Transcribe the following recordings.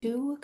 To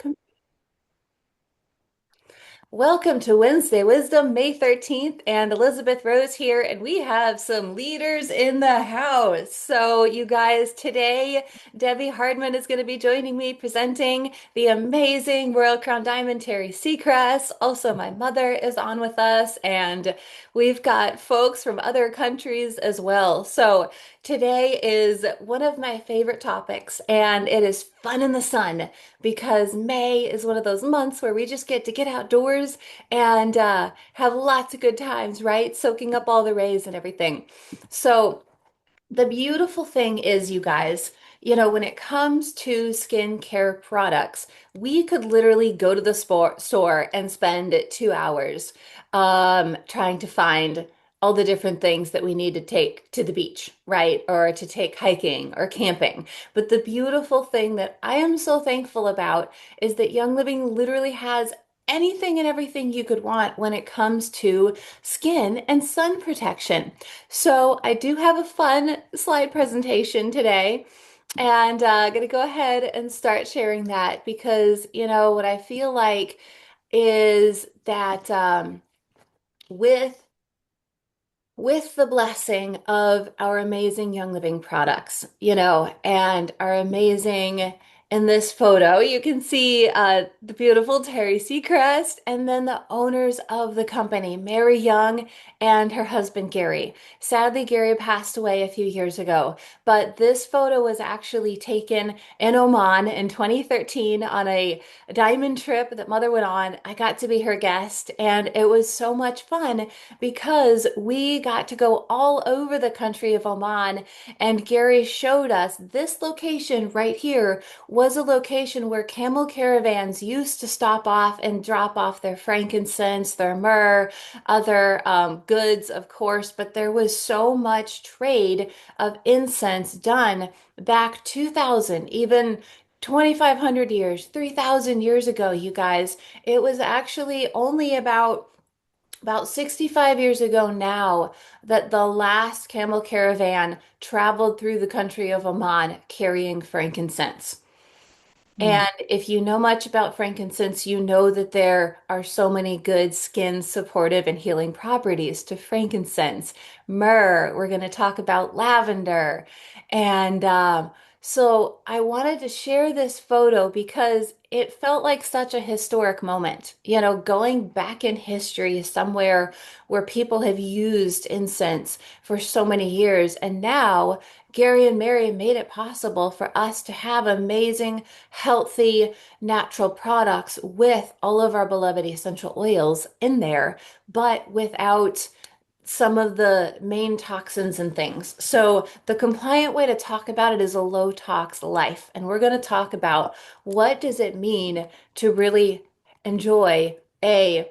Welcome to Wednesday Wisdom, May 13th, and Elizabeth Rose here, and we have some leaders in the house. So, you guys, today, Debbie Hardman is going to be joining me presenting the amazing Royal Crown Diamond Terry Seacrest. Also, my mother is on with us, and we've got folks from other countries as well. So, today is one of my favorite topics, and it is fun in the sun because May is one of those months where we just get to get outdoors and have lots of good times, right? Soaking up all the rays and everything. So, the beautiful thing is, you guys, when it comes to skincare products, we could literally go to the store and spend 2 hours trying to find all the different things that we need to take to the beach, right? Or to take hiking or camping. But the beautiful thing that I am so thankful about is that Young Living literally has anything and everything you could want when it comes to skin and sun protection. So I do have a fun slide presentation today, and I'm gonna go ahead and start sharing that because what I feel like is that with the blessing of our amazing Young Living products, and our amazing, in this photo, you can see the beautiful Terry Seacrest and then the owners of the company, Mary Young and her husband, Gary. Sadly, Gary passed away a few years ago, but this photo was actually taken in Oman in 2013 on a diamond trip that Mother went on. I got to be her guest, and it was so much fun because we got to go all over the country of Oman, and Gary showed us this location right here was a location where camel caravans used to stop off and drop off their frankincense, their myrrh, other goods, of course, but there was so much trade of incense done back 2000, even 2,500 years, 3,000 years ago, you guys. It was actually only about 65 years ago now that the last camel caravan traveled through the country of Oman carrying frankincense. Mm. And if you know much about frankincense, you know that there are so many good skin supportive and healing properties to frankincense. Myrrh, we're going to talk about lavender. And so I wanted to share this photo because it felt like such a historic moment. Going back in history somewhere where people have used incense for so many years. And now Gary and Mary made it possible for us to have amazing healthy, natural products with all of our beloved essential oils in there, but without some of the main toxins and things. So the compliant way to talk about it is a low tox life. And we're going to talk about what does it mean to really enjoy a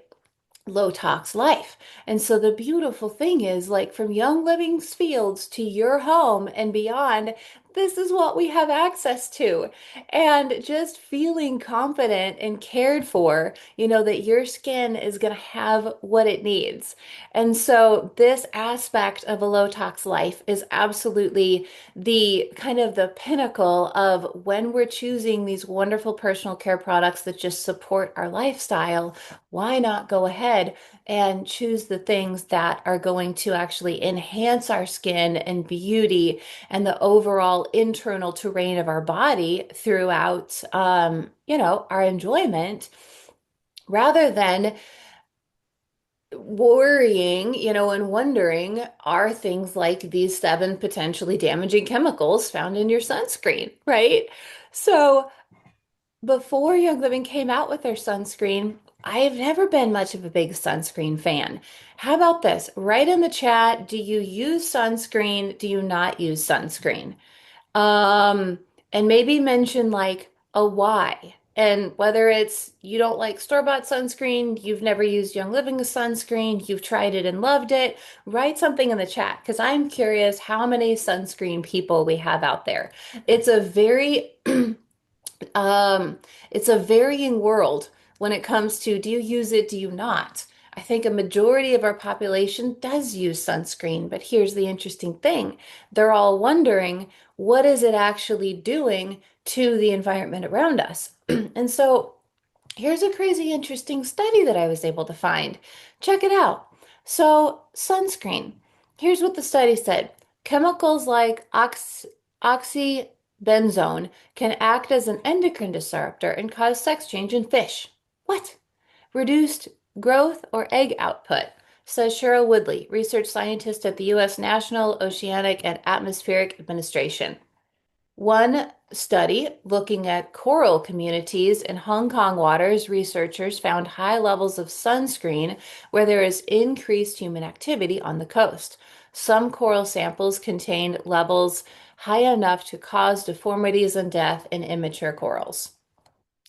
low tox life. And so the beautiful thing is, like, from Young Living's fields to your home and beyond, this is what we have access to. And just feeling confident and cared for, that your skin is going to have what it needs. And so this aspect of a low tox life is absolutely the kind of the pinnacle of when we're choosing these wonderful personal care products that just support our lifestyle. Why not go ahead and choose the things that are going to actually enhance our skin and beauty and the overall internal terrain of our body throughout, our enjoyment, rather than worrying, and wondering, are things like these seven potentially damaging chemicals found in your sunscreen, right? So, before Young Living came out with their sunscreen, I've never been much of a big sunscreen fan. How about this? Write in the chat, do you use sunscreen? Do you not use sunscreen? Um, and maybe mention like a why. And whether it's you don't like store-bought sunscreen, you've never used Young Living sunscreen, you've tried it and loved it, write something in the chat because I'm curious how many sunscreen people we have out there. It's a very um, it's a varying world when it comes to do you use it, do you not? I think a majority of our population does use sunscreen, but here's the interesting thing. They're all wondering, what is it actually doing to the environment around us? And so here's a crazy interesting study that I was able to find. Check it out. So, sunscreen. Here's what the study said. Chemicals like oxybenzone can act as an endocrine disruptor and cause sex change in fish. What? Reduced growth or egg output, says Cheryl Woodley, research scientist at the U.S. National Oceanic and Atmospheric Administration. One study looking at coral communities in Hong Kong waters, researchers found high levels of sunscreen where there is increased human activity on the coast. Some coral samples contained levels high enough to cause deformities and death in immature corals.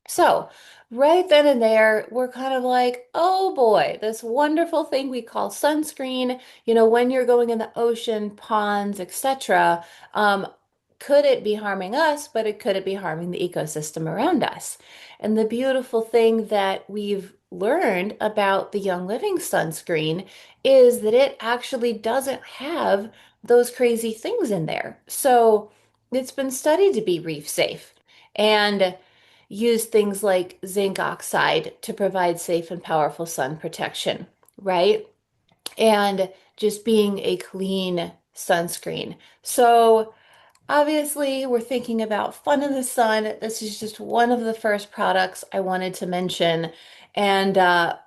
So, right then and there, we're kind of like, oh boy, this wonderful thing we call sunscreen, when you're going in the ocean, ponds, etc., could it be harming us, but could it be harming the ecosystem around us? And the beautiful thing that we've learned about the Young Living sunscreen is that it actually doesn't have those crazy things in there. So, it's been studied to be reef safe. And use things like zinc oxide to provide safe and powerful sun protection, right? And just being a clean sunscreen. So, obviously, we're thinking about fun in the sun. This is just one of the first products I wanted to mention. And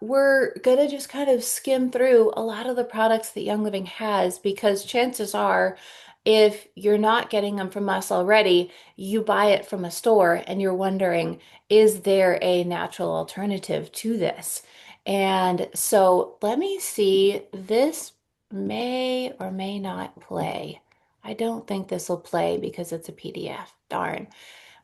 we're going to just kind of skim through a lot of the products that Young Living has because chances are, if you're not getting them from us already, you buy it from a store and you're wondering, is there a natural alternative to this? And so let me see. This may or may not play. I don't think this will play because it's a PDF. Darn.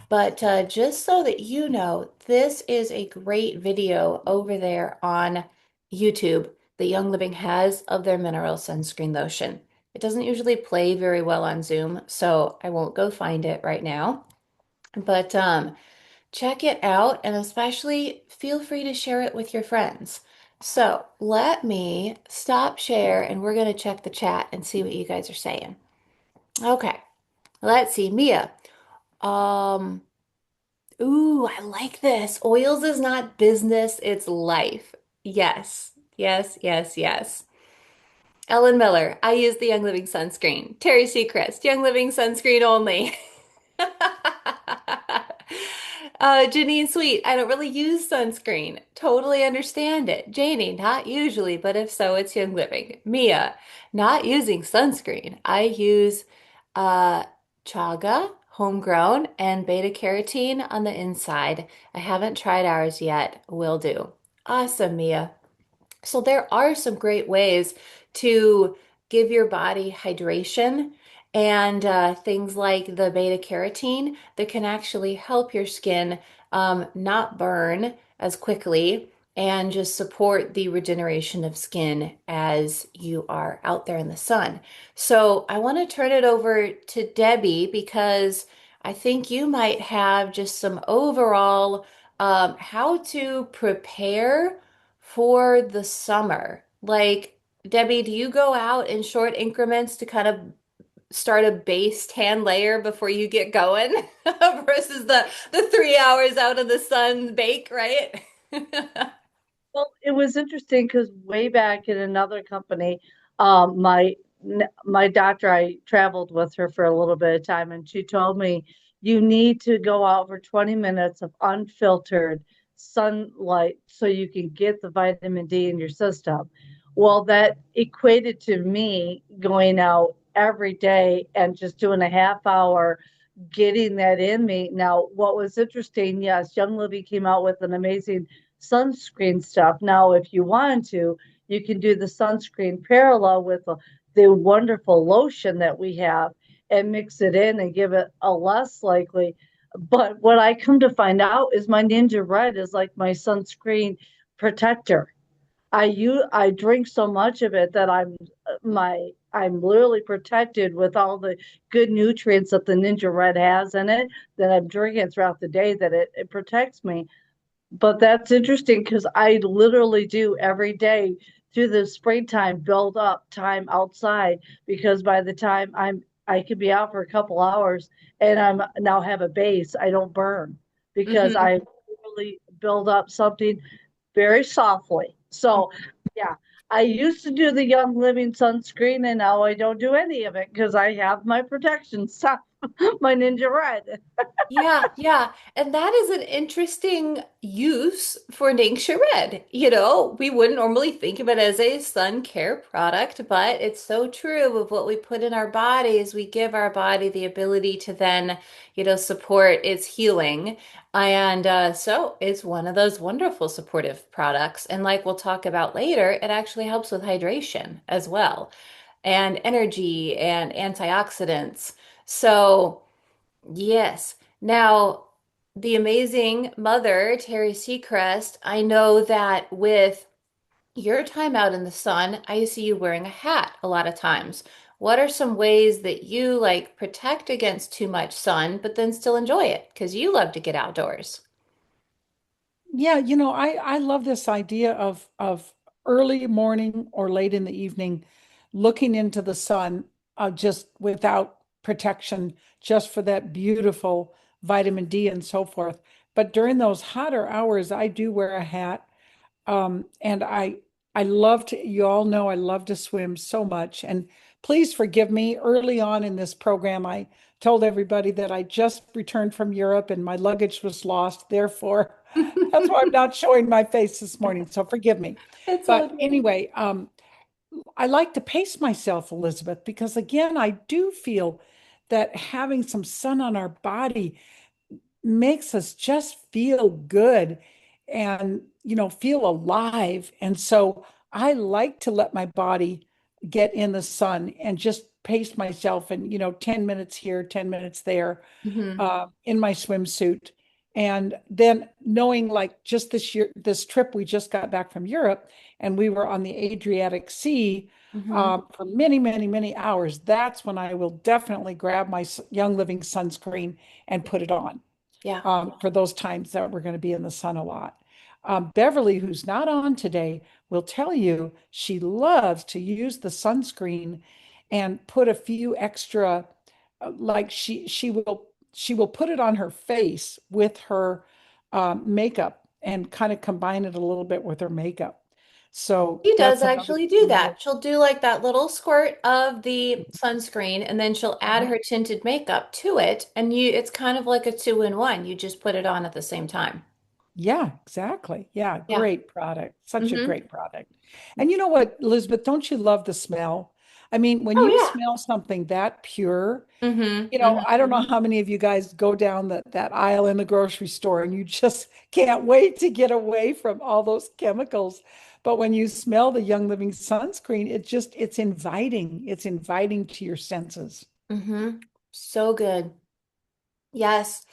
But just so that you know, this is a great video over there on YouTube that Young Living has of their mineral sunscreen lotion. It doesn't usually play very well on Zoom, so I won't go find it right now. But check it out and especially feel free to share it with your friends. So let me stop share and we're going to check the chat and see what you guys are saying. Okay. Let's see, Mia. Um, ooh, I like this. Oils is not business, it's life. Yes, yes, yes, yes. Ellen Miller, I use the Young Living sunscreen. Terry Seacrest, Young Living sunscreen only. Janine Sweet, I don't really use sunscreen. Totally understand it. Janie, not usually, but if so, it's Young Living. Mia, not using sunscreen. I use uh, chaga, homegrown, and beta carotene on the inside. I haven't tried ours yet. Will do. Awesome, Mia. So there are some great ways to give your body hydration and things like the beta carotene that can actually help your skin not burn as quickly and just support the regeneration of skin as you are out there in the sun. So I want to turn it over to Debbie because I think you might have just some overall how to prepare for the summer. Like, Debbie, do you go out in short increments to kind of start a base tan layer before you get going versus the 3 hours out in the sun bake, right? Well, it was interesting because way back in another company, my doctor, I traveled with her for a little bit of time, and she told me you need to go out for 20 minutes of unfiltered sunlight so you can get the vitamin D in your system. Well, that equated to me going out every day and just doing a half hour getting that in me. Now, what was interesting, yes, Young Living came out with an amazing sunscreen stuff. Now, if you want to, you can do the sunscreen parallel with the wonderful lotion that we have and mix it in and give it a less likely. But what I come to find out is my Ninja Red is like my sunscreen protector. I drink so much of it that I'm literally protected with all the good nutrients that the Ninja Red has in it that I'm drinking throughout the day that it protects me. But that's interesting because I literally do every day through the springtime build up time outside because by the time I could be out for a couple hours and I'm now have a base, I don't burn because Hmm. I slowly build up something very softly. So, yeah, I used to do the Young Living sunscreen, and now I don't do any of it because I have my protection stuff, my Ninja Red. Yeah, yeah. And that is an interesting use for Ningxia Red. We wouldn't normally think of it as a sun care product, but it's so true of what we put in our bodies. We give our body the ability to then, support its healing. And so it's one of those wonderful supportive products. And like we'll talk about later, it actually helps with hydration as well, and energy and antioxidants. So, yes. Now, the amazing mother, Terry Seacrest, I know that with your time out in the sun, I see you wearing a hat a lot of times. What are some ways that you like protect against too much sun, but then still enjoy it? Because you love to get outdoors. Yeah, I love this idea of early morning or late in the evening looking into the sun just without protection, just for that beautiful vitamin D and so forth. But during those hotter hours, I do wear a hat. And I love to, you all know I love to swim so much. And please forgive me. Early on in this program, I told everybody that I just returned from Europe and my luggage was lost. Therefore, that's why I'm not showing my face this morning. So forgive me. It's all But good. anyway, I like to pace myself, Elizabeth, because again, I do feel that having some sun on our body makes us just feel good and feel alive. And so I like to let my body get in the sun and just pace myself and 10 minutes here, 10 minutes there, Hmm. in my swimsuit. And then knowing, like, just this year, this trip, we just got back from Europe and we were on the Adriatic Sea Hmm. for many, many, many hours. That's when I will definitely grab my Young Living sunscreen and put it on Yeah. for those times that we're going to be in the sun a lot. Beverly, who's not on today, will tell you she loves to use the sunscreen and put a few extra, like she will put it on her face with her makeup and kind of combine it a little bit with her makeup. So She does that's another actually do thing that, that. She'll do like that little squirt of the sunscreen and then she'll add uh-huh. her tinted makeup to it. And it's kind of like a two-in-one. You just put it on at the same time. Yeah, exactly. Yeah, Yeah. great product. Such a Hmm. great product. And you know what, Elizabeth, don't you love the smell? I mean, when Oh, you yeah. smell something that pure, Hmm. I don't know how many of you guys go down that aisle in the grocery store and you just can't wait to get away from all those chemicals. But when you smell the Young Living sunscreen, it's inviting. It's inviting to your senses. Hmm. So good. Yes.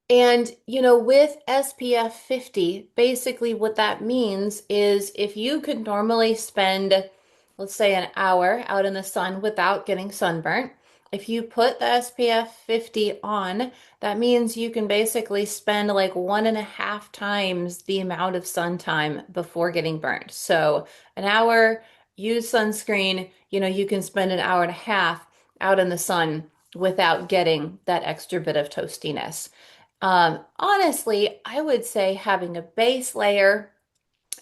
And, with SPF 50, basically what that means is if you could normally spend, let's say, an hour out in the sun without getting sunburnt, if you put the SPF 50 on, that means you can basically spend like 1.5 times the amount of sun time before getting burned. So an hour, use sunscreen, you can spend an hour and a half out in the sun without getting that extra bit of toastiness. Honestly, I would say having a base layer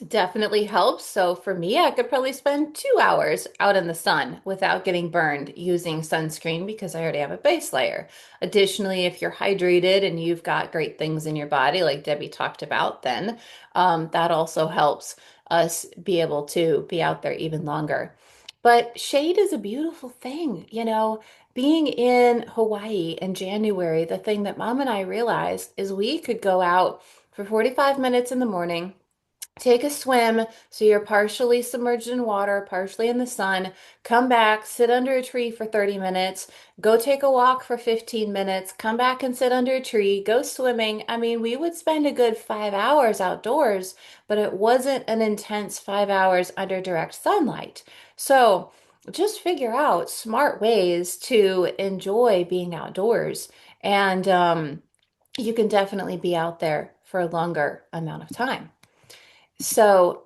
definitely helps. So for me, I could probably spend 2 hours out in the sun without getting burned using sunscreen because I already have a base layer. Additionally, if you're hydrated and you've got great things in your body, like Debbie talked about, then that also helps us be able to be out there even longer. But shade is a beautiful thing, being in Hawaii in January, the thing that Mom and I realized is we could go out for 45 minutes in the morning, take a swim so you're partially submerged in water, partially in the sun, come back, sit under a tree for 30 minutes, go take a walk for 15 minutes, come back and sit under a tree, go swimming. I mean, we would spend a good 5 hours outdoors, but it wasn't an intense 5 hours under direct sunlight. So just figure out smart ways to enjoy being outdoors. And you can definitely be out there for a longer amount of time. So,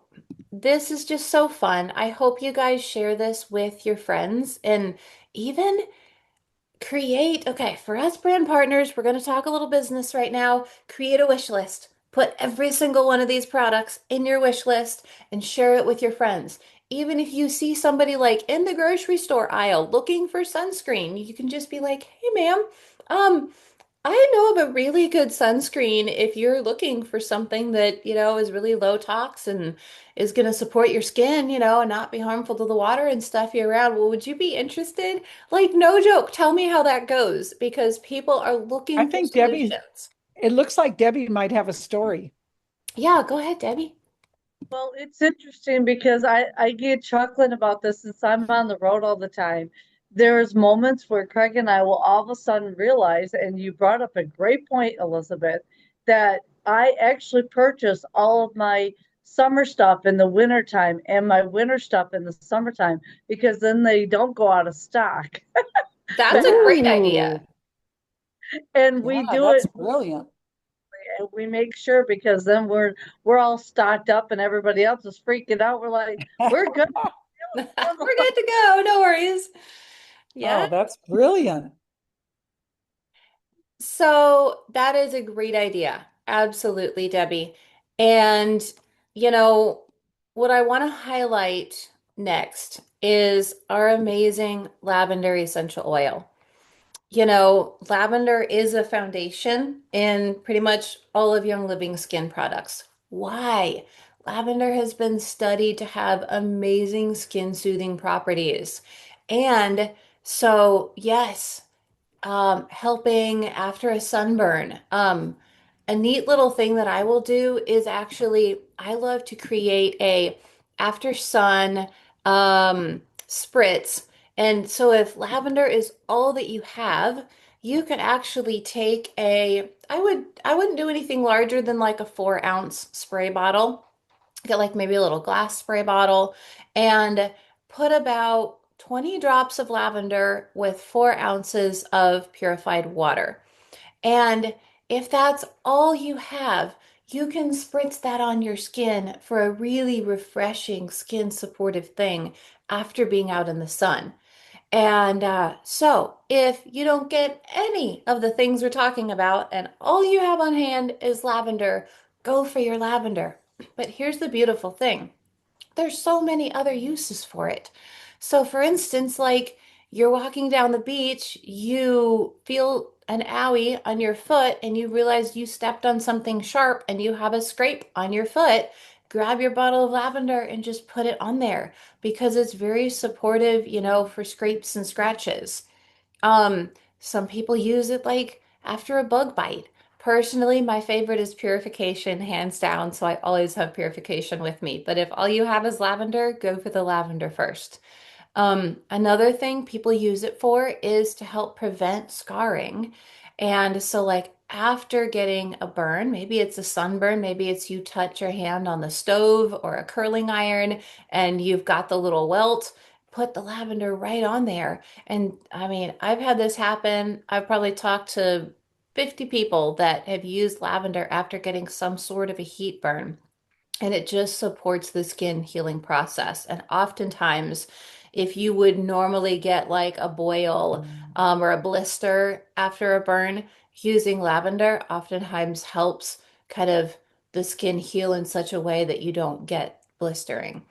this is just so fun. I hope you guys share this with your friends and even create, okay, for us brand partners, we're going to talk a little business right now. Create a wish list. Put every single one of these products in your wish list and share it with your friends. Even if you see somebody like in the grocery store aisle looking for sunscreen, you can just be like, "Hey, ma'am, um, I know of a really good sunscreen if you're looking for something that, is really low tox and is going to support your skin, and not be harmful to the water and stuff year round. Well, would you be interested?" Like, no joke, tell me how that goes because people are I looking for think Debbie, solutions. it looks like Debbie might have a story. Yeah, go ahead, Debbie. Well, it's interesting because I get chuckling about this since I'm on the road all the time. There's moments where Craig and I will all of a sudden realize, and you brought up a great point, Elizabeth, that I actually purchase all of my summer stuff in the wintertime and my winter stuff in the summertime because then they don't go out of stock. That's a great idea. Ooh, And we yeah, do that's it, brilliant. and we make sure because then we're all stocked up and everybody else is freaking out. We're like, we're good. We're good to go. No worries. Yeah. Oh, that's brilliant. So that is a great idea. Absolutely, Debbie. And, you know, what I want to highlight next is our amazing lavender essential oil. Lavender is a foundation in pretty much all of Young Living skin products. Why? Lavender has been studied to have amazing skin soothing properties. And so, yes, helping after a sunburn. A neat little thing that I will do is actually I love to create a after sun spritz. And so if lavender is all that you have, you can actually take I wouldn't do anything larger than like a 4-ounce spray bottle. Get like maybe a little glass spray bottle and put about 20 drops of lavender with 4 ounces of purified water. And if that's all you have, you can spritz that on your skin for a really refreshing skin supportive thing after being out in the sun. And so, if you don't get any of the things we're talking about and all you have on hand is lavender, go for your lavender. But here's the beautiful thing, there's so many other uses for it. So, for instance, like you're walking down the beach, you feel an owie on your foot, and you realize you stepped on something sharp and you have a scrape on your foot. Grab your bottle of lavender and just put it on there because it's very supportive, for scrapes and scratches. Some people use it like after a bug bite. Personally, my favorite is purification, hands down, so I always have purification with me. But if all you have is lavender, go for the lavender first. Another thing people use it for is to help prevent scarring. And so, like after getting a burn, maybe it's a sunburn, maybe it's you touch your hand on the stove or a curling iron and you've got the little welt, put the lavender right on there. And I mean, I've had this happen. I've probably talked to 50 people that have used lavender after getting some sort of a heat burn. And it just supports the skin healing process. And oftentimes, if you would normally get like a boil or a blister after a burn, using lavender oftentimes helps kind of the skin heal in such a way that you don't get blistering.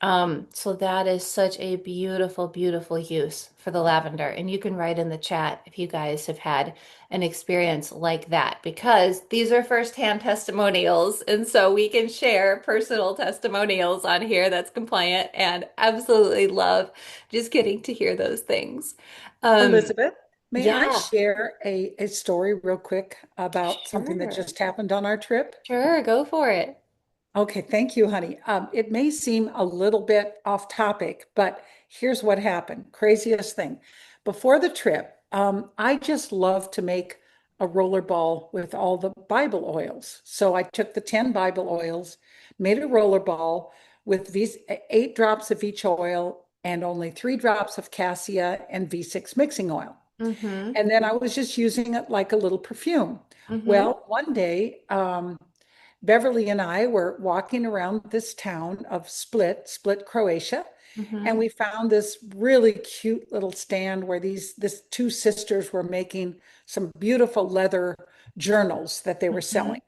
So that is such a beautiful, beautiful use for the lavender. And you can write in the chat if you guys have had an experience like that, because these are firsthand testimonials. And so we can share personal testimonials on here that's compliant and absolutely love just getting to hear those things. Um, Elizabeth, may I yeah, share a story real quick about something that sure. just happened on our trip? Sure, go for it. Okay, thank you, honey. It may seem a little bit off topic, but here's what happened. Craziest thing. Before the trip, I just love to make a roller ball with all the Bible oils. So I took the 10 Bible oils, made a roller ball with these 8 drops of each oil and only 3 drops of cassia and V6 mixing oil. Mm-hmm. And then I was just using it like a little perfume. Mm-hmm. Well, one day, Beverly and I were walking around this town of Split, Croatia, and Mm-hmm. we found this really cute little stand where this 2 sisters were making some beautiful leather journals that they were Mm-hmm. selling.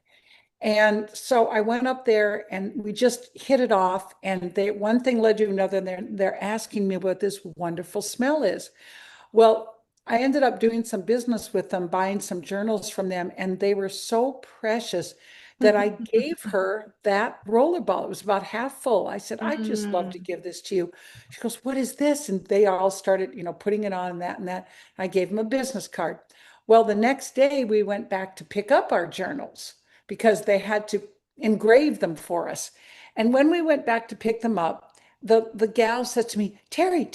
And so I went up there and we just hit it off. And they, one thing led to another. And they're asking me what this wonderful smell is. Well, I ended up doing some business with them, buying some journals from them, and they were so precious that I gave her that rollerball. It was about half full. I said, "I just love to Mm. give this to you." She goes, "What is this?" And they all started, putting it on and that and that. I gave them a business card. Well, the next day we went back to pick up our journals because they had to engrave them for us. And when we went back to pick them up, the gal said to me, Terry,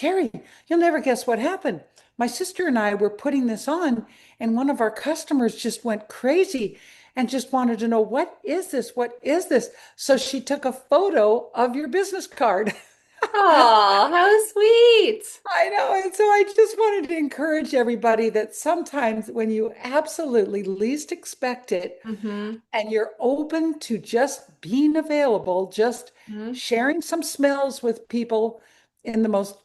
you'll never guess what happened. My sister and I were putting this on, and one of our customers just went crazy and just wanted to know, what is this? What is this? So she took a photo of your business card. Oh, how sweet. I know. And so I just wanted to encourage everybody that sometimes when you absolutely least expect it Hmm. and you're open to just being available, just sharing some smells with people in the most,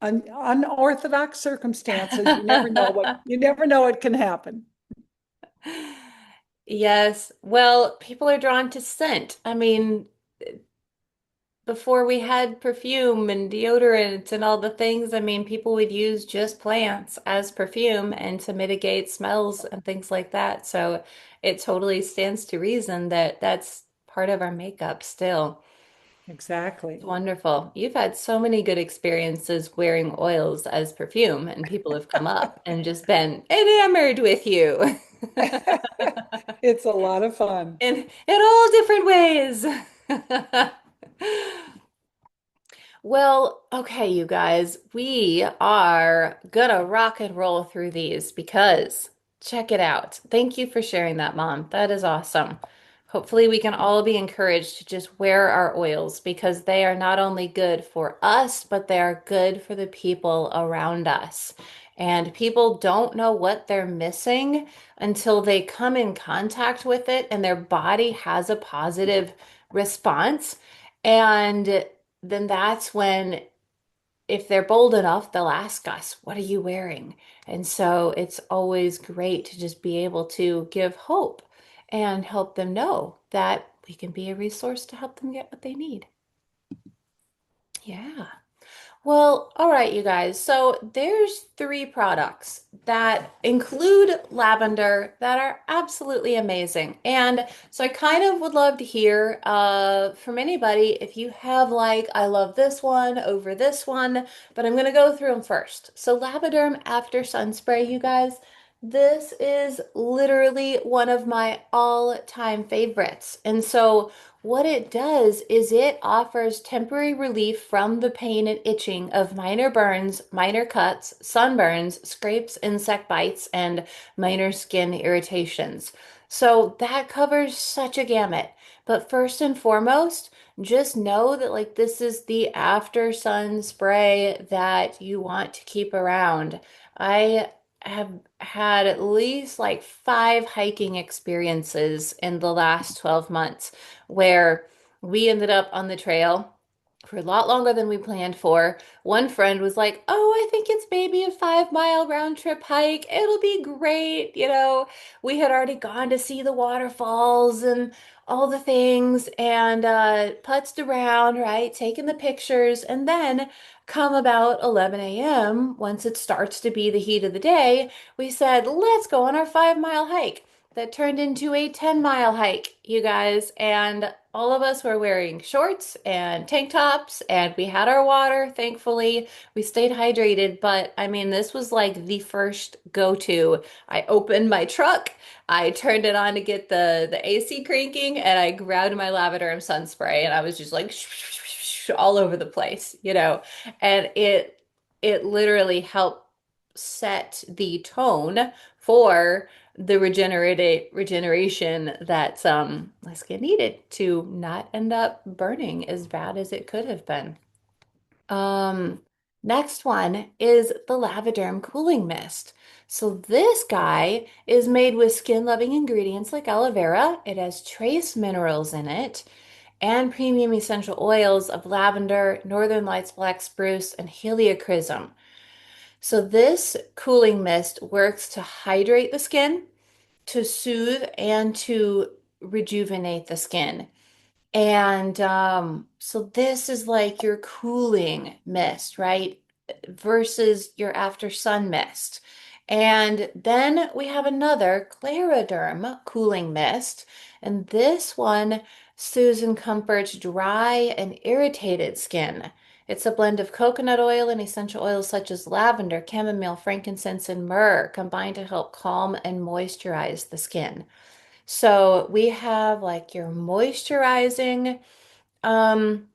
unorthodox circumstances, you never know what can happen. Yes. Well, people are drawn to scent. I mean, before we had perfume and deodorant and all the things, I mean, people would use just plants as perfume and to mitigate smells and things like that. So it totally stands to reason that that's part of our makeup still. Exactly. Wonderful. You've had so many good experiences wearing oils as perfume, and people have come up and just been enamored with you It's a lot of fun. in all different ways. Well, okay, you guys, we are gonna rock and roll through these because check it out. Thank you for sharing that, Mom. That is awesome. Hopefully, we can all be encouraged to just wear our oils because they are not only good for us, but they are good for the people around us. And people don't know what they're missing until they come in contact with it and their body has a positive response. And then that's when, if they're bold enough, they'll ask us, "What are you wearing?" And so it's always great to just be able to give hope and help them know that we can be a resource to help them get what they need. Yeah. Well, all right, you guys. So there's three products that include lavender that are absolutely amazing. And so I kind of would love to hear from anybody if you have like, I love this one over this one, but I'm going to go through them first. So Lavaderm After Sun Spray, you guys. This is literally one of my all-time favorites. And so what it does is it offers temporary relief from the pain and itching of minor burns, minor cuts, sunburns, scrapes, insect bites, and minor skin irritations. So that covers such a gamut. But first and foremost, just know that like this is the after sun spray that you want to keep around. I have had at least like 5 hiking experiences in the last 12 months where we ended up on the trail for a lot longer than we planned for. One friend was like, "Oh, I think it's maybe a 5 mile round trip hike. It'll be great." We had already gone to see the waterfalls and all the things and putzed around, right? Taking the pictures. And then come about 11 a.m., once it starts to be the heat of the day, we said, "Let's go on our 5 mile hike." That turned into a 10 mile hike, you guys. And all of us were wearing shorts and tank tops, and we had our water, thankfully. We stayed hydrated, but I mean, this was like the first go-to. I opened my truck, I turned it on to get the AC cranking, and I grabbed my lavender and sun spray, and I was just like all over the place. And it literally helped set the tone for the regeneration that my skin needed to not end up burning as bad as it could have been. Um, Next one is the Lavaderm Cooling Mist. So this guy is made with skin-loving ingredients like aloe vera. It has trace minerals in it and premium essential oils of lavender, northern lights black spruce, and heliochrysum. So this cooling mist works to hydrate the skin, to soothe and to rejuvenate the skin. And so this is like your cooling mist, right? Versus your after sun mist. And then we have another Clariderm cooling mist. And this one soothes and comforts dry and irritated skin. It's a blend of coconut oil and essential oils such as lavender, chamomile, frankincense, and myrrh combined to help calm and moisturize the skin. So we have like your moisturizing um,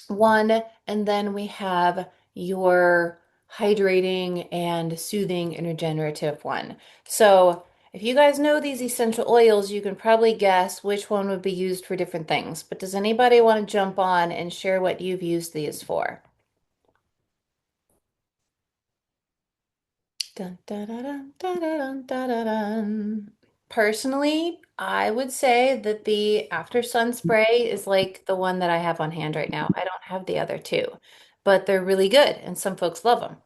one, and then we have your hydrating and soothing and regenerative one. So if you guys know these essential oils, you can probably guess which one would be used for different things. But does anybody want to jump on and share what you've used these for? Dun, dun, dun, dun, dun, dun, dun, dun, dun. Personally, I would say that the After Sun spray is like the one that I have on hand right now. I don't have the other two, but they're really good and some folks love them.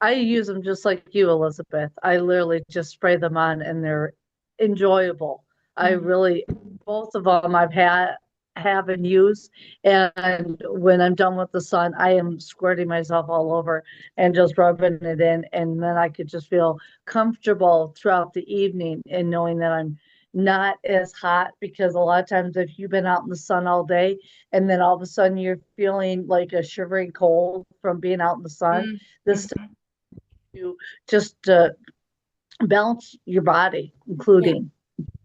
I use them just like you, Elizabeth. I literally just spray them on and they're enjoyable. I Mhm. really, both of them I've had, have and use. And when I'm done with the sun, I am squirting myself all over and just rubbing it in. And then I could just feel comfortable throughout the evening and knowing that I'm not as hot because a lot of times if you've been out in the sun all day and then all of a sudden you're feeling like a shivering cold from being out in the sun, Mm, this mhm. to just balance your body, Yeah, including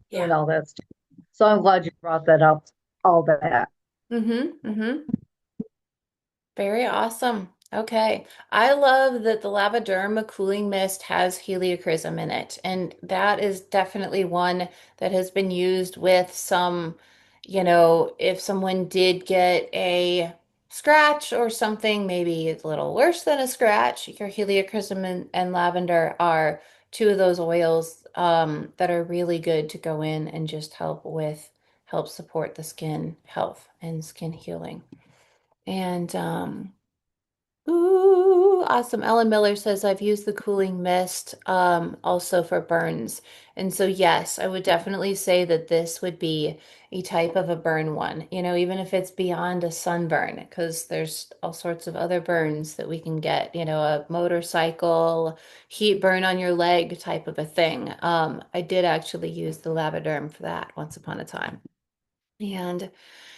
yeah. doing all that stuff. So I'm glad you brought that up, all that. Mm-hmm. Very awesome. Okay. I love that the Lavaderma cooling mist has heliochrysum in it. And that is definitely one that has been used with some, if someone did get a scratch or something, maybe it's a little worse than a scratch, your heliochrysum and lavender are two of those oils that are really good to go in and just help support the skin health and skin healing. And ooh, awesome. Ellen Miller says I've used the cooling mist also for burns. And so yes, I would definitely say that this would be a type of a burn one, even if it's beyond a sunburn, because there's all sorts of other burns that we can get, a motorcycle, heat burn on your leg type of a thing. I did actually use the Lavaderm for that once upon a time. And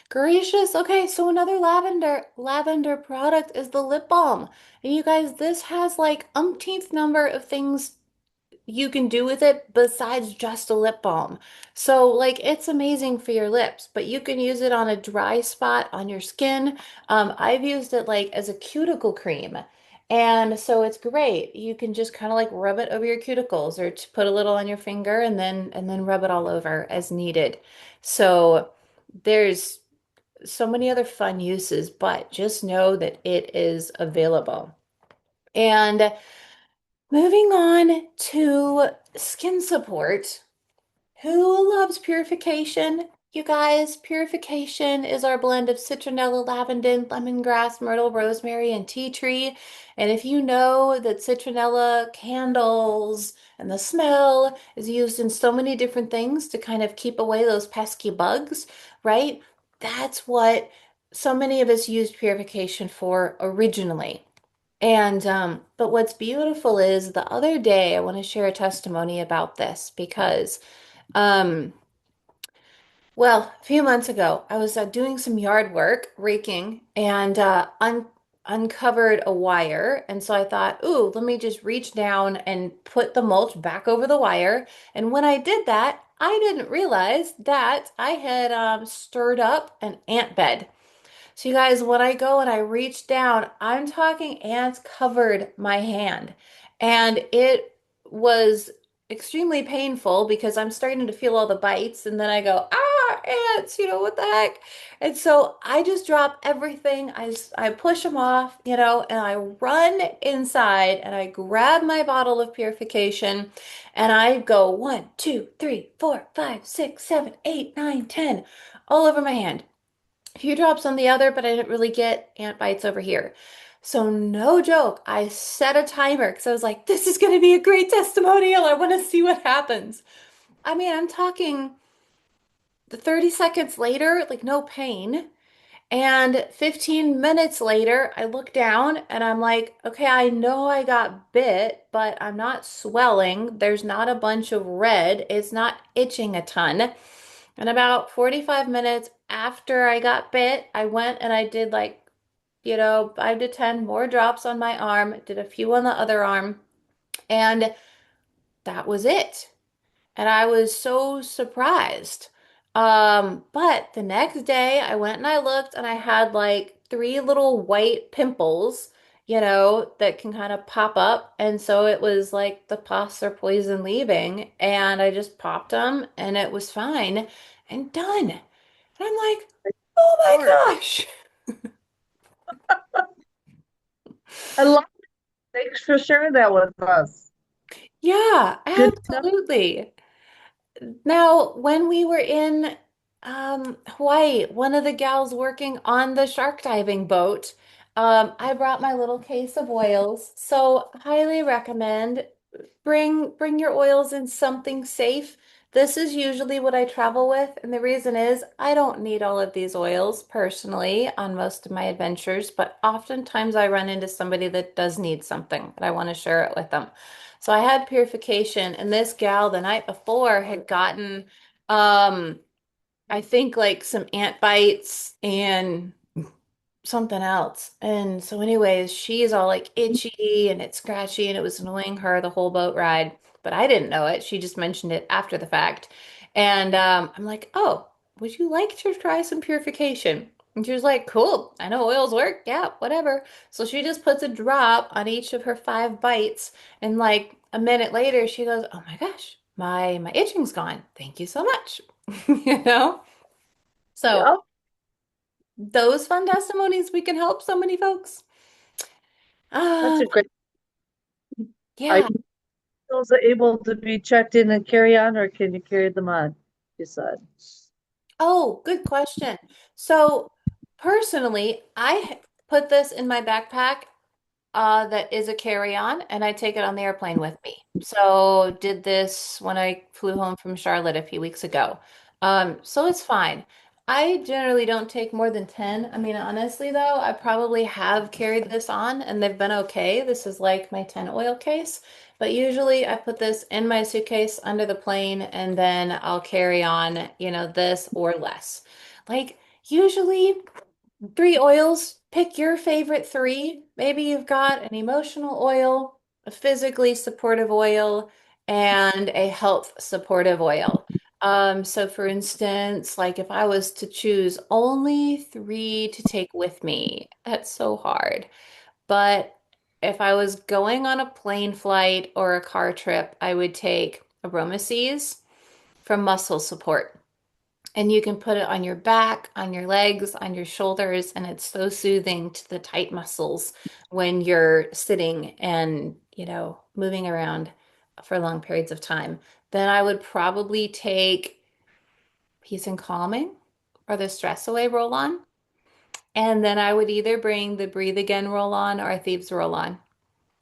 gracious. Okay, so another lavender product is the lip balm. And you guys, this has like umpteenth number of things you can do with it besides just a lip balm. So like it's amazing for your lips, but you can use it on a dry spot on your skin. I've used it like as a cuticle cream. And so it's great. You can just kind of like rub it over your cuticles or to put a little on your finger and then rub it all over as needed. So there's so many other fun uses, but just know that it is available. And moving on to skin support. Who loves purification? You guys, purification is our blend of citronella, lavender, lemongrass, myrtle, rosemary, and tea tree. And if you know that citronella candles and the smell is used in so many different things to kind of keep away those pesky bugs, right? That's what so many of us used purification for originally. And but what's beautiful is the other day I want to share a testimony about this because um a few months ago, I was doing some yard work, raking, and uncovered a wire. And so I thought, ooh, let me just reach down and put the mulch back over the wire. And when I did that, I didn't realize that I had stirred up an ant bed. So you guys, when I go and I reach down, I'm talking ants covered my hand. And it was extremely painful because I'm starting to feel all the bites and then I go, ah, ants, what the heck? And so I just drop everything. I push them off, and I run inside and I grab my bottle of purification and I go 1, 2, 3, 4, 5, 6, 7, 8, 9, 10 all over my hand. A few drops on the other, but I didn't really get ant bites over here. So no joke, I set a timer because I was like, this is going to be a great testimonial. I want to see what happens. I mean, I'm talking 30 seconds later, like no pain. And 15 minutes later, I look down and I'm like, okay, I know I got bit, but I'm not swelling. There's not a bunch of red. It's not itching a ton. And about 45 minutes after I got bit, I went and I did like, 5 to 10 more drops on my arm, did a few on the other arm, and that was it. And I was so surprised. But the next day I went and I looked and I had like three little white pimples, that can kind of pop up. And so it was like the pus or poison leaving. And I just popped them and it was fine and done. And I'm like, oh my Lord, gosh. I love it. Thanks for sharing that with us. Yeah, Good to know. absolutely. Now, when we were in Hawaii, one of the gals working on the shark diving boat, I brought my little case of oils. So highly recommend bring your oils in something safe. This is usually what I travel with, and the reason is I don't need all of these oils personally on most of my adventures, but oftentimes I run into somebody that does need something, and I want to share it with them. So I had purification, and this gal the night before had gotten I think like some ant bites and something else. And so, anyways, she's all like itchy and it's scratchy and it was annoying her the whole boat ride. But I didn't know it. She just mentioned it after the fact. And I'm like, oh, would you like to try some purification? And she was like, cool. I know oils work. Yeah, whatever. So she just puts a drop on each of her 5 bites. And like a minute later, she goes, oh my gosh, my itching's gone. Thank you so much. You know? So Yep, those fun testimonies, we can help so many folks. that's Uh, a great. Are yeah. those able to be checked in and carry on, or can you carry them on? You said. Oh, good question. So personally, put this in my backpack that is a carry-on, and I take it on the airplane with me. So did this when I flew home from Charlotte a few weeks ago. So it's fine. I generally don't take more than 10. I mean, honestly though, I probably have carried this on and they've been okay. This is like my 10 oil case, but usually I put this in my suitcase under the plane and then I'll carry on, this or less. Like usually 3 oils. Pick your favorite three. Maybe you've got an emotional oil, a physically supportive oil, and a health supportive oil. So for instance, like if I was to choose only three to take with me, that's so hard. But if I was going on a plane flight or a car trip, I would take Aromases for muscle support. And you can put it on your back, on your legs, on your shoulders, and it's so soothing to the tight muscles when you're sitting and, moving around for long periods of time. Then I would probably take Peace and Calming or the Stress Away roll on. And then I would either bring the Breathe Again roll on or a Thieves roll on.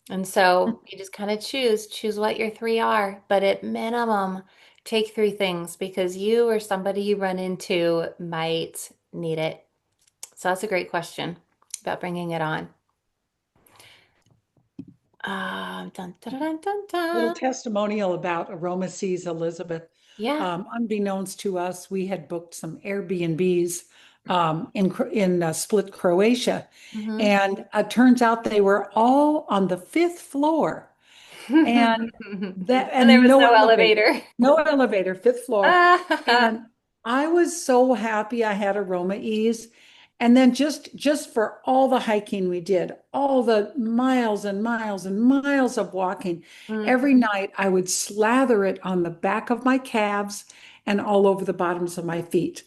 And so you just kind of choose what your three are, but at minimum, take 3 things because you or somebody you run into might need it. So that's a great question about bringing it on. Dun, dun, dun, dun, Little dun. testimonial about Aroma Seas, Elizabeth. Yeah. Unbeknownst to us, we had booked some Airbnbs in Split, Croatia, Hmm. and it turns out they were all on the fifth floor, and that And there and was no no elevator, elevator. no elevator, fifth floor. Ah, And I was so happy I had Aroma Ease. And then just for all the hiking we did, all the miles and miles and miles of walking, mm, every night I would slather it on the back of my calves and all over the bottoms of my feet,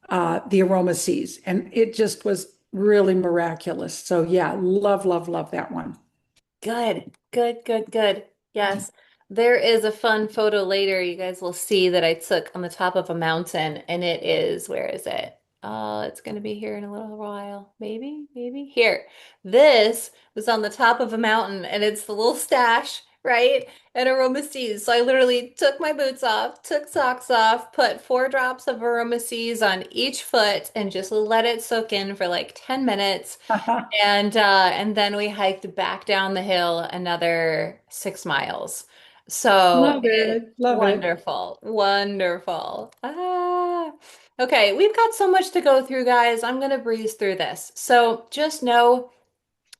the Aroma Seas. And it just was really miraculous. So yeah, love, love, love that one. good, good, good, good. Yes. There is a fun photo later you guys will see that I took on the top of a mountain, and it is, where is it? Oh, it's going to be here in a little while. Maybe, maybe here. This was on the top of a mountain, and it's the little stash right? And aromases. So I literally took my boots off, took socks off, put 4 drops of aromases on each foot and just let it soak in for like 10 minutes. And then we hiked back down the hill another 6 miles. So Love it. Love it. wonderful, wonderful. Okay, we've got so much to go through, guys. I'm gonna breeze through this. So just know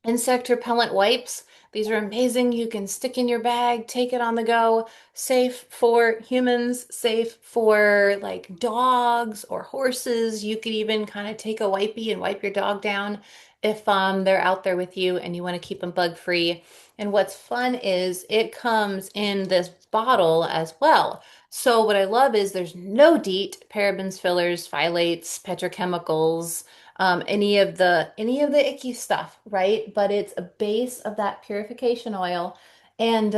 insect repellent wipes. These are amazing. You can stick in your bag, take it on the go, safe for humans, safe for like dogs or horses. You could even kind of take a wipey and wipe your dog down if they're out there with you and you want to keep them bug free. And what's fun is it comes in this bottle as well. So what I love is there's no DEET, parabens, fillers, phthalates, petrochemicals, any of the icky stuff, right? But it's a base of that purification oil. And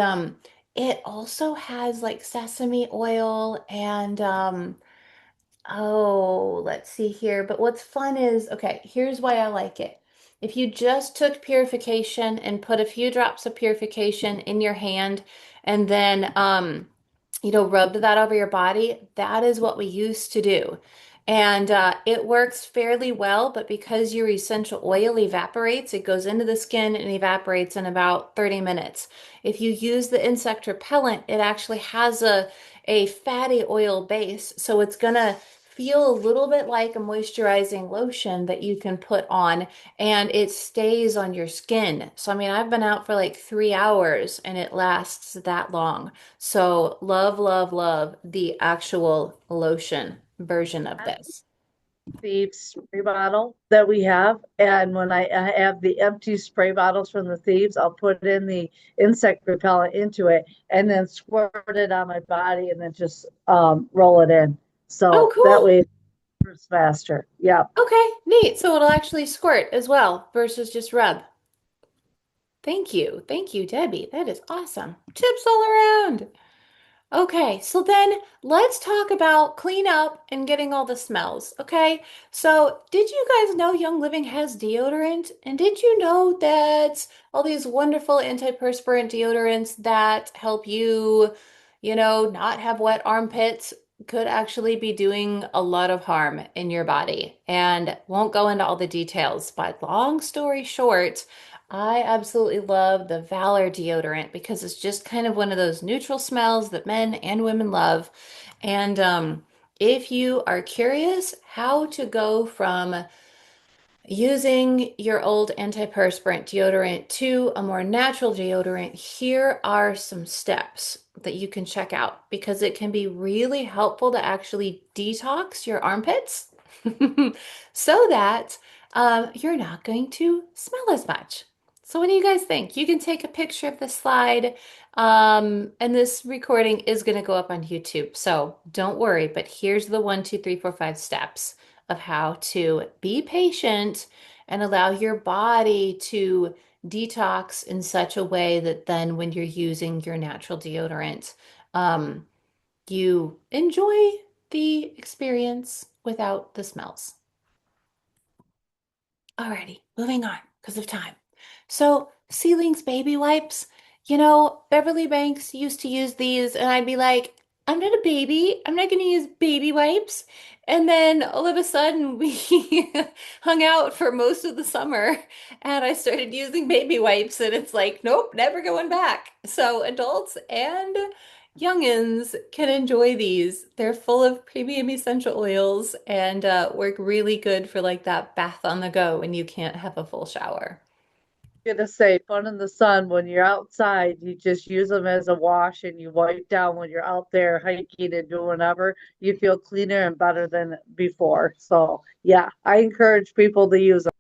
it also has like sesame oil and oh, let's see here. But what's fun is, okay, here's why I like it. If you just took purification and put a few drops of purification in your hand and then rubbed that over your body, that is what we used to do. And it works fairly well, but because your essential oil evaporates, it goes into the skin and evaporates in about 30 minutes. If you use the insect repellent, it actually has a fatty oil base, so it's gonna feel a little bit like a moisturizing lotion that you can put on and it stays on your skin. So, I mean, I've been out for like 3 hours and it lasts that long. So, love, love, love the actual lotion version of this. Thieves spray bottle that we have. And when I have the empty spray bottles from the thieves, I'll put in the insect repellent into it and then squirt it on my body and then just roll it in. Oh, So that cool. way it's faster. Yeah. Okay, neat. So it'll actually squirt as well versus just rub. Thank you. Thank you, Debbie. That is awesome. Tips all around. Okay, so then let's talk about clean up and getting all the smells. Okay, so did you guys know Young Living has deodorant? And did you know that all these wonderful antiperspirant deodorants that help you, not have wet armpits could actually be doing a lot of harm in your body? And won't go into all the details, but long story short, I absolutely love the Valor deodorant because it's just kind of one of those neutral smells that men and women love. And if you are curious how to go from using your old antiperspirant deodorant to a more natural deodorant, here are some steps that you can check out because it can be really helpful to actually detox your armpits so that you're not going to smell as much. So, what do you guys think? You can take a picture of the slide, and this recording is going to go up on YouTube. So, don't worry, but here's the 1, 2, 3, 4, 5 steps of how to be patient and allow your body to detox in such a way that then when you're using your natural deodorant, um, you enjoy the experience without the smells. Alrighty, moving on because of time. So, Ceilings baby wipes, Beverly Banks used to use these, and I'd be like, I'm not a baby. I'm not going to use baby wipes. And then all of a sudden, we hung out for most of the summer, and I started using baby wipes, and it's like, nope, never going back. So, adults and youngins can enjoy these. They're full of premium essential oils and work really good for like that bath on the go when you can't have a full shower. Gonna say fun in the sun when you're outside, you just use them as a wash and you wipe down when you're out there hiking and doing whatever. You feel cleaner and better than before. So yeah, I encourage people to use them.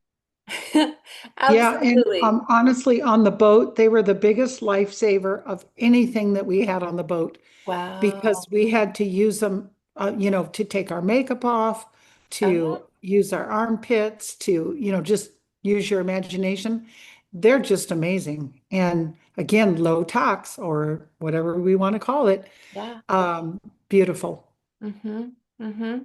Yeah, and Absolutely. honestly, on the boat, they were the biggest lifesaver of anything that we had on the boat because Wow. we had to use them, to take our makeup off, Oh, to use our armpits, to, just use your imagination. They're just amazing. And again, low tox or whatever we want to call it. yeah. Um, Beautiful. Mm-hmm. Mm-hmm.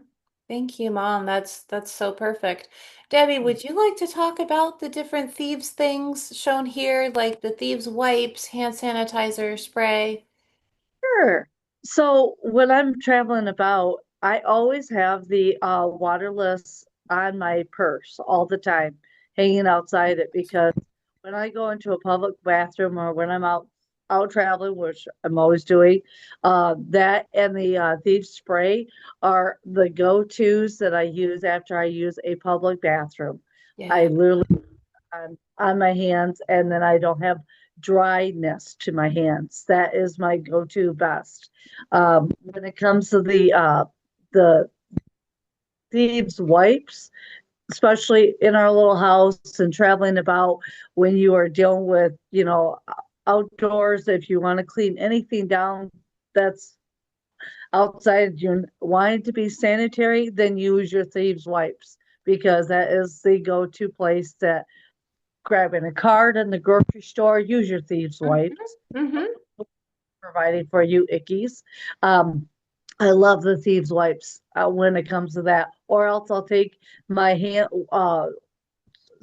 Thank you, Mom. That's so perfect. Debbie, would you like to talk about the different thieves things shown here, like the thieves wipes, hand sanitizer, spray? Sure. So when I'm traveling about, I always have the waterless on my purse all the time, hanging outside it because when I go into a public bathroom or when I'm out traveling, which I'm always doing, that and the thief spray are the go-tos that I use after I use a public bathroom. I Yeah. literally on my hands, and then I don't have dryness to my hands. That is my go-to best. When it comes to the thieves wipes, especially in our little house and traveling about when you are dealing with, outdoors, if you want to clean anything down that's outside, you want it to be sanitary, then use your thieves wipes because that is the go-to place that grabbing a card in the grocery store, use your thieves wipes, Mm-hmm. providing for you ickies. Um, I love the thieves wipes when it comes to that. Or else I'll take my hand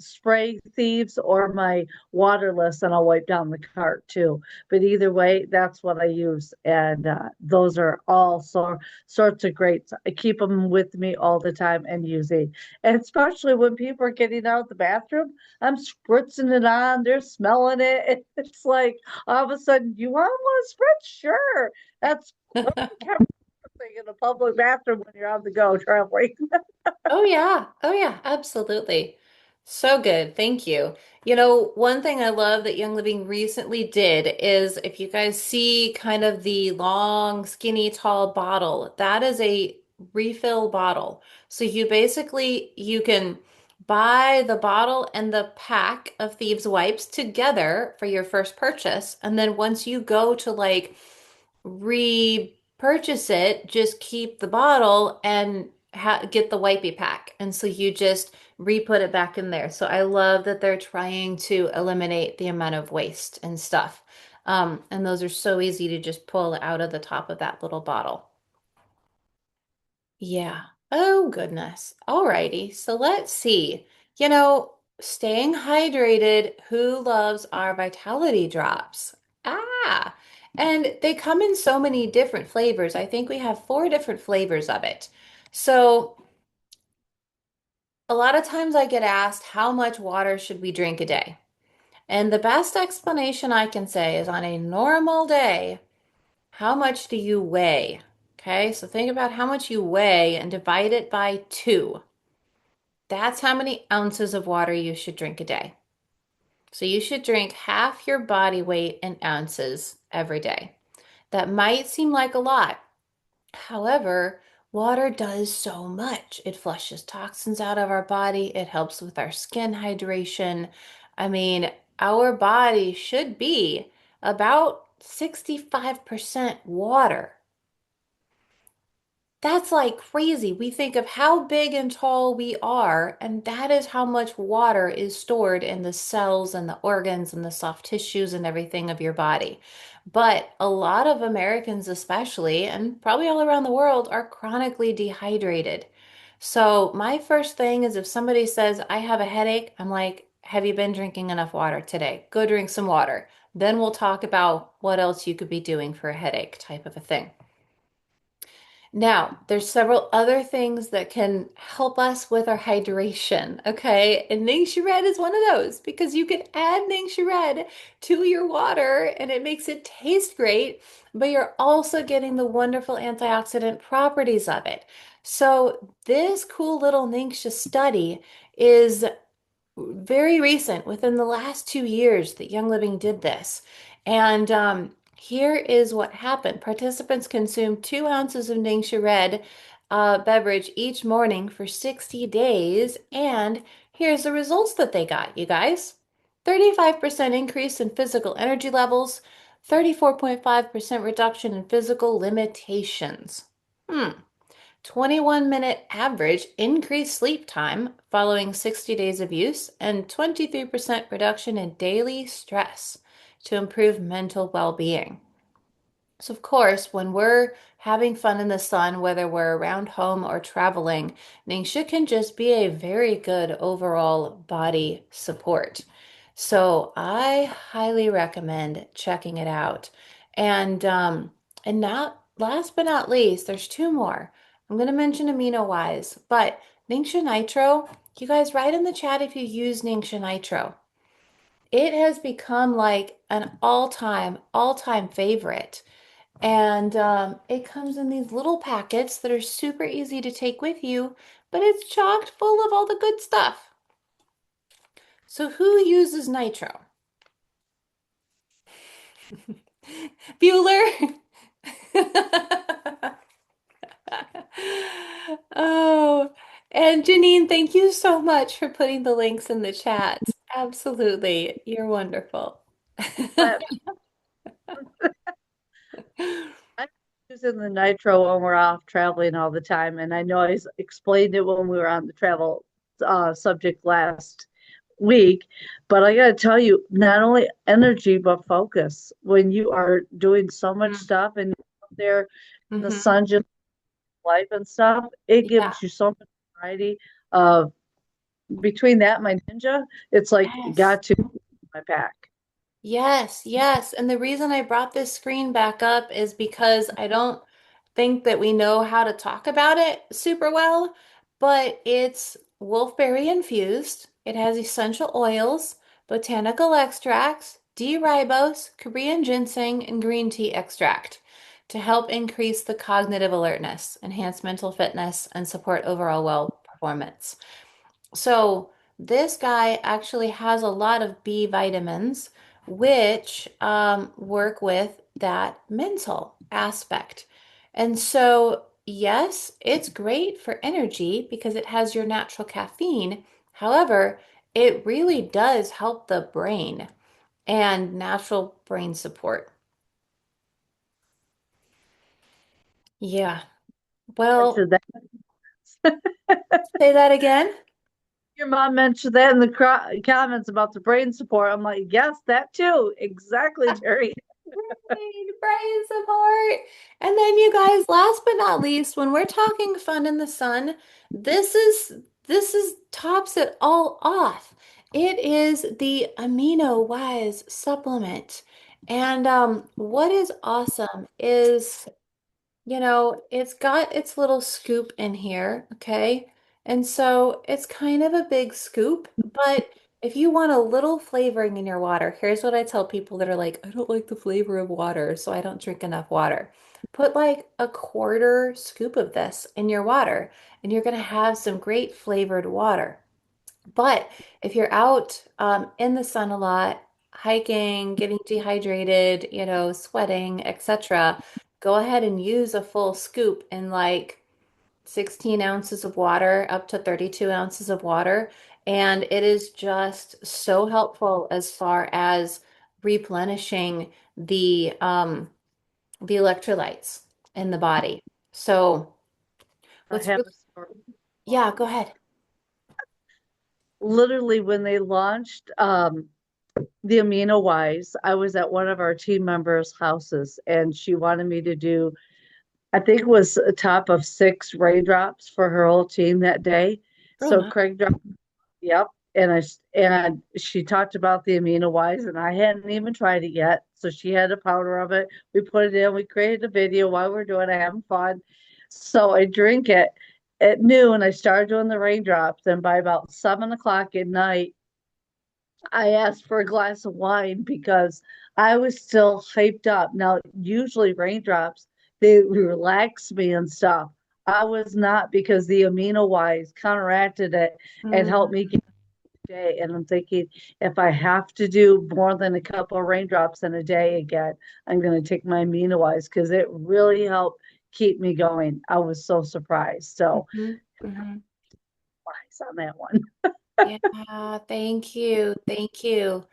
spray thieves or my waterless and I'll wipe down the cart too. But either way, that's what I use. And those are all sorts of great. I keep them with me all the time and using. And especially when people are getting out of the bathroom, I'm spritzing it on, they're smelling it. It's like all of a sudden, you want one spritz? Sure. That's thing in a public bathroom when you're on the go traveling. Oh yeah. Oh yeah, absolutely. So good. Thank you. You know, one thing I love that Young Living recently did is if you guys see kind of the long, skinny, tall bottle, that is a refill bottle. So you can buy the bottle and the pack of Thieves wipes together for your first purchase. And then once you go to like repurchase it, just keep the bottle and get the wipey pack. And so you just re-put it back in there. So I love that they're trying to eliminate the amount of waste and stuff. And those are so easy to just pull out of the top of that little bottle. Yeah. Oh, goodness. Alrighty. So let's see. You know, staying hydrated, who loves our vitality drops? Ah, and they come in so many different flavors. I think we have four different flavors of it. So a lot of times I get asked, how much water should we drink a day? And the best explanation I can say is on a normal day, how much do you weigh? Okay, so think about how much you weigh and divide it by two. That's how many ounces of water you should drink a day. So you should drink half your body weight in ounces every day. That might seem like a lot. However, water does so much. It flushes toxins out of our body, it helps with our skin hydration. I mean, our body should be about 65% water. That's like crazy. We think of how big and tall we are, and that is how much water is stored in the cells and the organs and the soft tissues and everything of your body. But a lot of Americans, especially, and probably all around the world, are chronically dehydrated. So, my first thing is if somebody says, I have a headache, I'm like, have you been drinking enough water today? Go drink some water. Then we'll talk about what else you could be doing for a headache type of a thing. Now, there's several other things that can help us with our hydration, okay? And Ningxia Red is one of those because you can add Ningxia Red to your water and it makes it taste great, but you're also getting the wonderful antioxidant properties of it. So, this cool little Ningxia study is very recent, within the last 2 years, that Young Living did this. And here is what happened. Participants consumed 2 ounces of Ningxia Red beverage each morning for 60 days. And here's the results that they got, you guys. 35% increase in physical energy levels, 34.5% reduction in physical limitations. Hmm. 21-minute average increased sleep time following 60 days of use, and 23% reduction in daily stress to improve mental well being. So, of course, when we're having fun in the sun, whether we're around home or traveling, Ningxia can just be a very good overall body support. So I highly recommend checking it out. And not last but not least, there's two more. I'm going to mention amino wise, but Ningxia Nitro, you guys write in the chat if you use Ningxia Nitro. It has become like an all-time favorite. And it comes in these little packets that are super easy to take with you, but it's chocked full of all the good stuff. So who uses nitro? Bueller? Oh, and Janine, thank you so much for putting the links in the chat. Absolutely. You're wonderful. But I'm using the nitro when we're off traveling all the time. And I know I explained it when we were on the travel subject last week, but I got to tell you, not only energy, but focus. When you are doing so much stuff and you're out there in the Mm-hmm. sun, just life and stuff, it Yeah. gives you so much variety of between that and my ninja, it's like Yes. got to my pack. Yes, yes. And the reason I brought this screen back up is because I don't think that we know how to talk about it super well, but it's wolfberry infused. It has essential oils, botanical extracts, D-ribose, Korean ginseng, and green tea extract to help increase the cognitive alertness, enhance mental fitness, and support overall well performance. So this guy actually has a lot of B vitamins, which work with that mental aspect. And so, yes, it's great for energy because it has your natural caffeine. However, it really does help the brain and natural brain support. Yeah. Well, Mentioned that. say that again. Your mom mentioned that in the comments about the brain support. I'm like, yes, that too. Exactly, Terry. Right, brain support. And then you guys, last but not least, when we're talking fun in the sun, this is tops it all off. It is the Amino Wise supplement. And what is awesome is it's got its little scoop in here, okay? And so it's kind of a big scoop, but if you want a little flavoring in your water, here's what I tell people that are like, I don't like the flavor of water, so I don't drink enough water. Put like a quarter scoop of this in your water, and you're gonna have some great flavored water. But if you're out in the sun a lot, hiking, getting dehydrated, sweating, etc., go ahead and use a full scoop in like 16 ounces of water, up to 32 ounces of water. And it is just so helpful as far as replenishing the electrolytes in the body. So I what's have really, a story. yeah, go ahead. Literally, when they launched the Amino Wise, I was at one of our team members' houses and she wanted me to do, I think it was a top of 6 raindrops for her whole team that day. Oh, So no. Craig dropped, yep. And she talked about the amino wise, and I hadn't even tried it yet. So she had a powder of it. We put it in. We created a video while we're doing it, having fun. So I drink it at noon. I started doing the raindrops, and by about 7 o'clock at night, I asked for a glass of wine because I was still hyped up. Now, usually raindrops, they relax me and stuff. I was not because the amino wise counteracted it and helped me get through the day. And I'm thinking if I have to do more than a couple of raindrops in a day again, I'm going to take my amino wise because it really helped keep me going. I was so surprised. So, Mhm, mhm. wise on that one. Yeah, thank you. Thank you.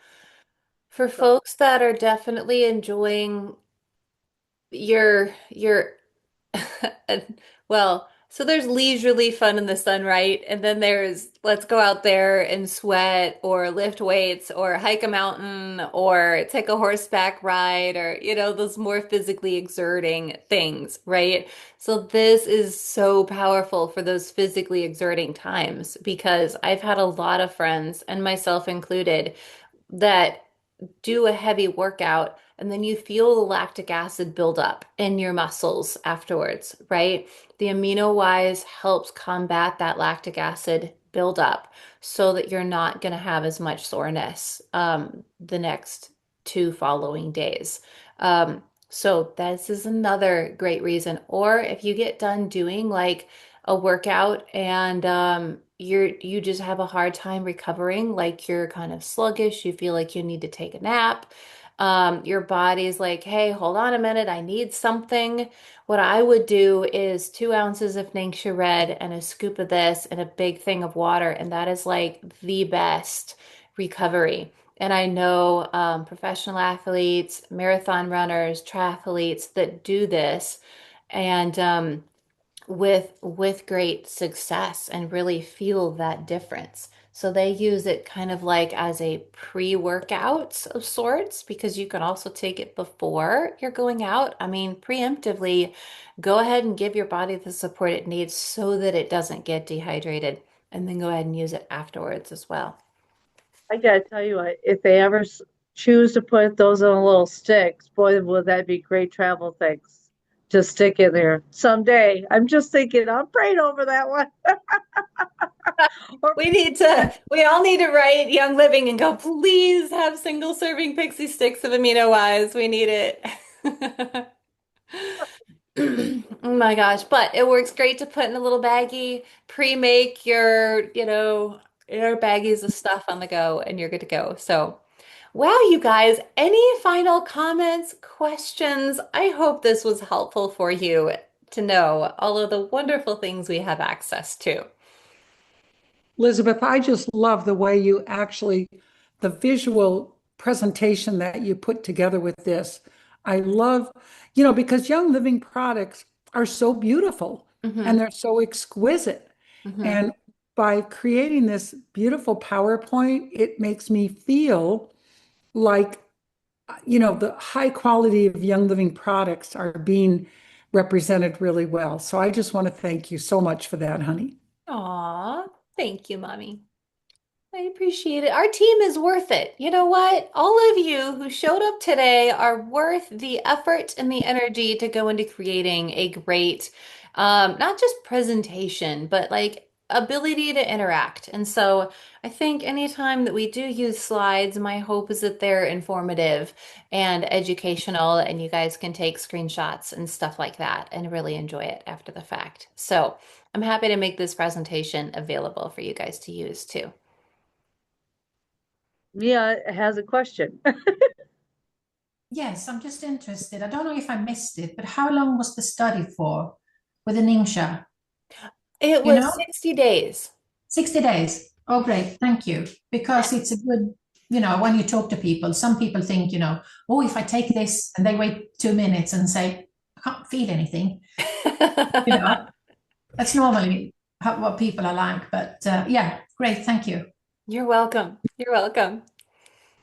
For So, folks that are definitely enjoying your well, So there's leisurely fun in the sun, right? And then there's let's go out there and sweat or lift weights or hike a mountain or take a horseback ride or, those more physically exerting things, right? So this is so powerful for those physically exerting times because I've had a lot of friends, and myself included, that do a heavy workout and then you feel the lactic acid build up in your muscles afterwards, right? The amino wise helps combat that lactic acid buildup so that you're not going to have as much soreness the next two following days. So this is another great reason. Or if you get done doing like a workout and you just have a hard time recovering, like you're kind of sluggish, you feel like you need to take a nap. Your body's like, hey, hold on a minute, I need something. What I would do is 2 ounces of Ningxia Red and a scoop of this and a big thing of water, and that is like the best recovery. And I know professional athletes, marathon runners, triathletes that do this, and with great success and really feel that difference. So they use it kind of like as a pre-workout of sorts because you can also take it before you're going out. I mean, preemptively, go ahead and give your body the support it needs so that it doesn't get dehydrated, and then go ahead and use it afterwards as well. I gotta tell you what, if they ever choose to put those in a little sticks, boy, would that be great travel things to stick in there someday. I'm just thinking, I'm praying over that one. Or We all need to write Young Living and go, please have single serving pixie sticks of amino wise. We need it. Oh my gosh, but it works great to put in a little baggie, pre-make your baggies of stuff on the go, and you're good to go. So, wow, you guys, any final comments, questions? I hope this was helpful for you to know all of the wonderful things we have access to. Elizabeth, I just love the way you actually, the visual presentation that you put together with this. I love, because Young Living products are so beautiful Hmm. and they're so exquisite. Hmm. And by creating this beautiful PowerPoint, it makes me feel like, the high quality of Young Living products are being represented really well. So I just want to thank you so much for that, honey. Aw, thank you, Mommy. I appreciate it. Our team is worth it. You know what? All of you who showed up today are worth the effort and the energy to go into creating a great, not just presentation, but like ability to interact. And so I think anytime that we do use slides, my hope is that they're informative and educational, and you guys can take screenshots and stuff like that and really enjoy it after the fact. So I'm happy to make this presentation available for you guys to use too. Mia has a question. Yes, I'm just interested. I don't know if I missed it, but how long was the study for with the Ningxia? It You was know, 60 days. 60 days. Oh, great. Thank you. Because it's a good, when you talk to people, some people think, oh, if I take this and they wait 2 minutes and say, I can't feel anything, you know, that's normally what people are like. But yeah, great. Thank you. You're welcome. You're welcome.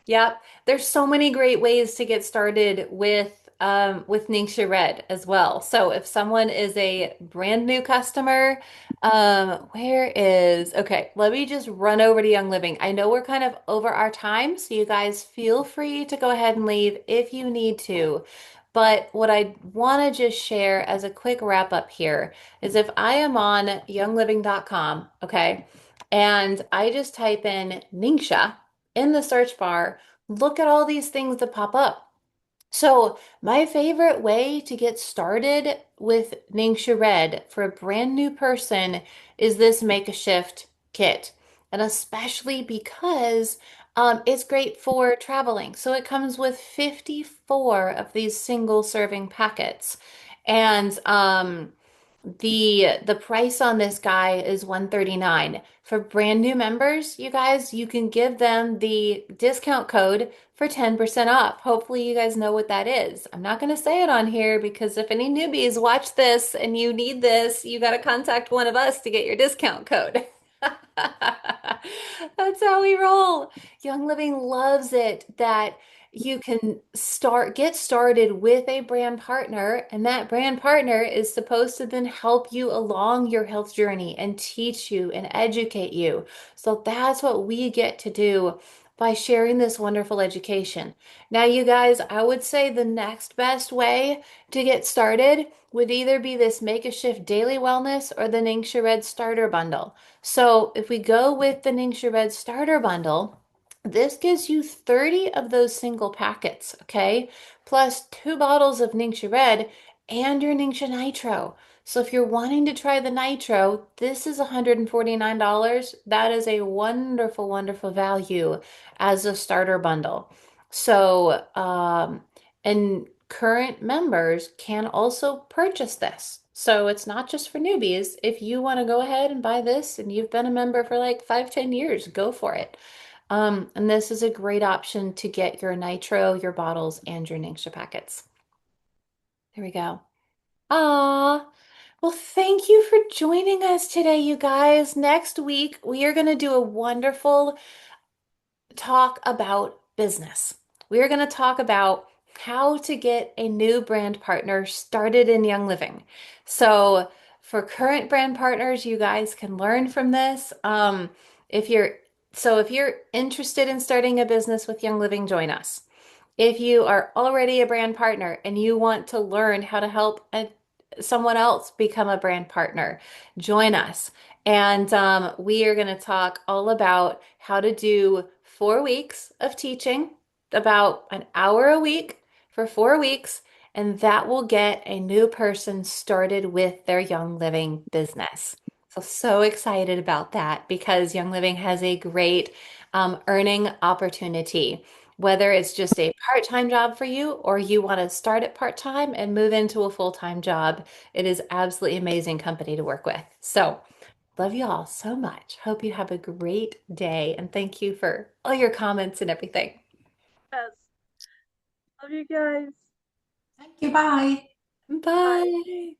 Yep. There's so many great ways to get started with Ningxia Red as well. So if someone is a brand new customer, okay, let me just run over to Young Living. I know we're kind of over our time, so you guys feel free to go ahead and leave if you need to. But what I want to just share as a quick wrap up here is if I am on youngliving.com, okay, and I just type in Ningxia in the search bar, look at all these things that pop up. So, my favorite way to get started with Ningxia Red for a brand new person is this Make a Shift kit. And especially because it's great for traveling. So, it comes with 54 of these single serving packets. And The price on this guy is 139. For brand new members, you guys, you can give them the discount code for 10% off. Hopefully you guys know what that is. I'm not going to say it on here because if any newbies watch this and you need this, you got to contact one of us to get your discount code. That's how we roll. Young Living loves it that you can get started with a brand partner, and that brand partner is supposed to then help you along your health journey and teach you and educate you. So that's what we get to do by sharing this wonderful education. Now, you guys, I would say the next best way to get started would either be this Make a Shift Daily Wellness or the Ningxia Red Starter Bundle. So if we go with the Ningxia Red Starter Bundle, this gives you 30 of those single packets, okay? Plus 2 bottles of Ningxia Red and your Ningxia Nitro. So if you're wanting to try the Nitro, this is $149. That is a wonderful, wonderful value as a starter bundle. So, and current members can also purchase this. So it's not just for newbies. If you want to go ahead and buy this and you've been a member for like 5, 10 years, go for it. And this is a great option to get your nitro, your bottles, and your Ningxia packets. There we go. Ah, well, thank you for joining us today, you guys. Next week, we are going to do a wonderful talk about business. We are going to talk about how to get a new brand partner started in Young Living. So, for current brand partners, you guys can learn from this. If you're if you're interested in starting a business with Young Living, join us. If you are already a brand partner and you want to learn how to help someone else become a brand partner, join us. And we are going to talk all about how to do 4 weeks of teaching, about an hour a week for 4 weeks, and that will get a new person started with their Young Living business. So excited about that because Young Living has a great earning opportunity. Whether it's just a part-time job for you or you want to start at part-time and move into a full-time job, it is absolutely amazing company to work with. So, love you all so much. Hope you have a great day and thank you for all your comments and everything. Yes. Love you guys. Thank you. Bye. Bye. Bye.